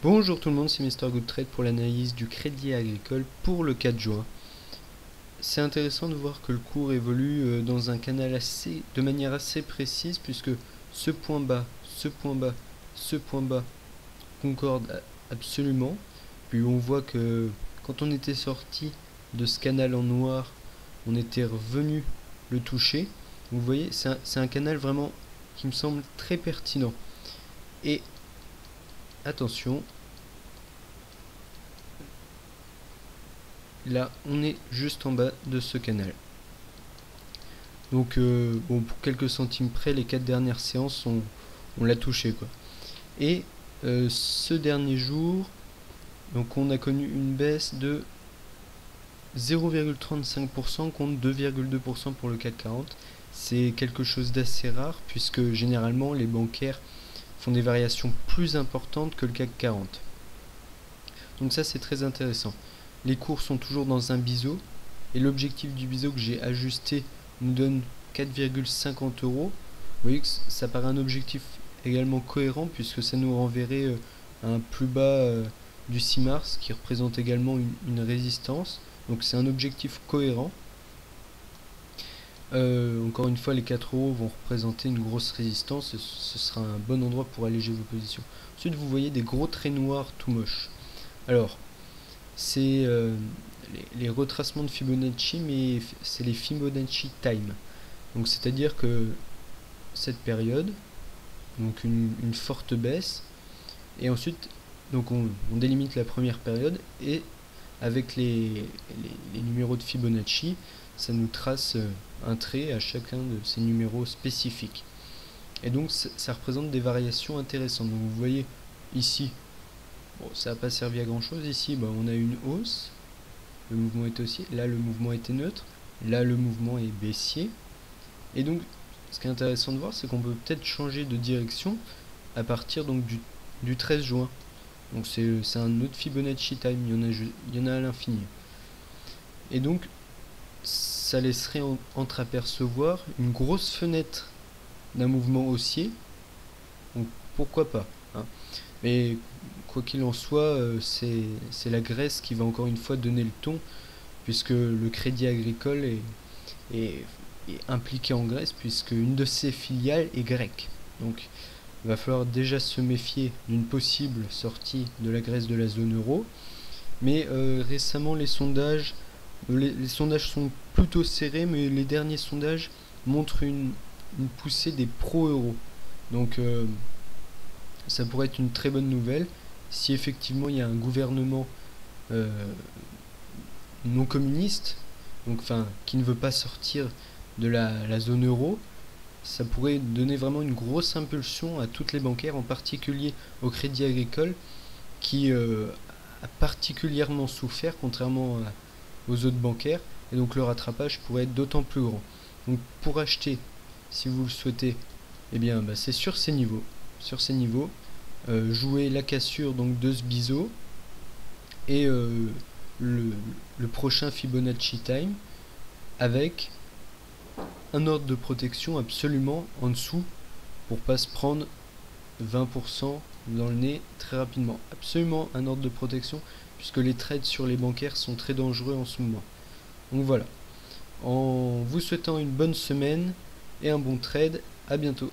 Bonjour tout le monde, c'est Mr Good Trade pour l'analyse du crédit agricole pour le 4 juin. C'est intéressant de voir que le cours évolue dans un canal de manière assez précise puisque ce point bas, ce point bas, ce point bas concordent absolument. Puis on voit que quand on était sorti de ce canal en noir, on était revenu le toucher. Vous voyez, c'est un canal vraiment qui me semble très pertinent. Et attention, là on est juste en bas de ce canal. Donc bon, pour quelques centimes près, les 4 dernières séances on l'a touché quoi. Et ce dernier jour, donc on a connu une baisse de 0,35% contre 2,2% pour le CAC 40. C'est quelque chose d'assez rare puisque généralement les bancaires font des variations plus importantes que le CAC 40. Donc ça c'est très intéressant. Les cours sont toujours dans un biseau et l'objectif du biseau que j'ai ajusté nous donne 4,50 €. Vous voyez que ça paraît un objectif également cohérent puisque ça nous renverrait à un plus bas du 6 mars qui représente également une résistance. Donc c'est un objectif cohérent. Encore une fois, les 4 € vont représenter une grosse résistance et ce sera un bon endroit pour alléger vos positions. Ensuite, vous voyez des gros traits noirs tout moches. Alors, c'est les retracements de Fibonacci, mais c'est les Fibonacci Time. Donc c'est-à-dire que cette période, donc une forte baisse, et ensuite donc on délimite la première période et avec les numéros de Fibonacci, ça nous trace un trait à chacun de ces numéros spécifiques. Et donc ça représente des variations intéressantes. Donc vous voyez ici, bon, ça n'a pas servi à grand chose. Ici, on a une hausse, le mouvement est haussier. Là, le mouvement était neutre. Là, le mouvement est baissier. Et donc, ce qui est intéressant de voir, c'est qu'on peut peut-être changer de direction à partir donc du 13 juin. Donc c'est un autre Fibonacci Time, il y en a à l'infini. Et donc, ça laisserait entreapercevoir une grosse fenêtre d'un mouvement haussier. Donc pourquoi pas, hein. Mais quoi qu'il en soit, c'est la Grèce qui va encore une fois donner le ton, puisque le Crédit Agricole est impliqué en Grèce, puisque une de ses filiales est grecque. Donc il va falloir déjà se méfier d'une possible sortie de la Grèce de la zone euro. Mais récemment, les sondages sont plutôt serrés, mais les derniers sondages montrent une poussée des pro-euro. Donc ça pourrait être une très bonne nouvelle si effectivement il y a un gouvernement non communiste, donc qui ne veut pas sortir de la zone euro. Ça pourrait donner vraiment une grosse impulsion à toutes les bancaires, en particulier au Crédit Agricole, qui a particulièrement souffert contrairement aux autres bancaires, et donc le rattrapage pourrait être d'autant plus grand. Donc pour acheter, si vous le souhaitez, eh bien c'est sur ces niveaux. Jouer la cassure donc de ce biseau et le prochain Fibonacci Time avec un ordre de protection absolument en dessous pour pas se prendre 20% dans le nez très rapidement. Absolument un ordre de protection puisque les trades sur les bancaires sont très dangereux en ce moment. Donc voilà. En vous souhaitant une bonne semaine et un bon trade, à bientôt.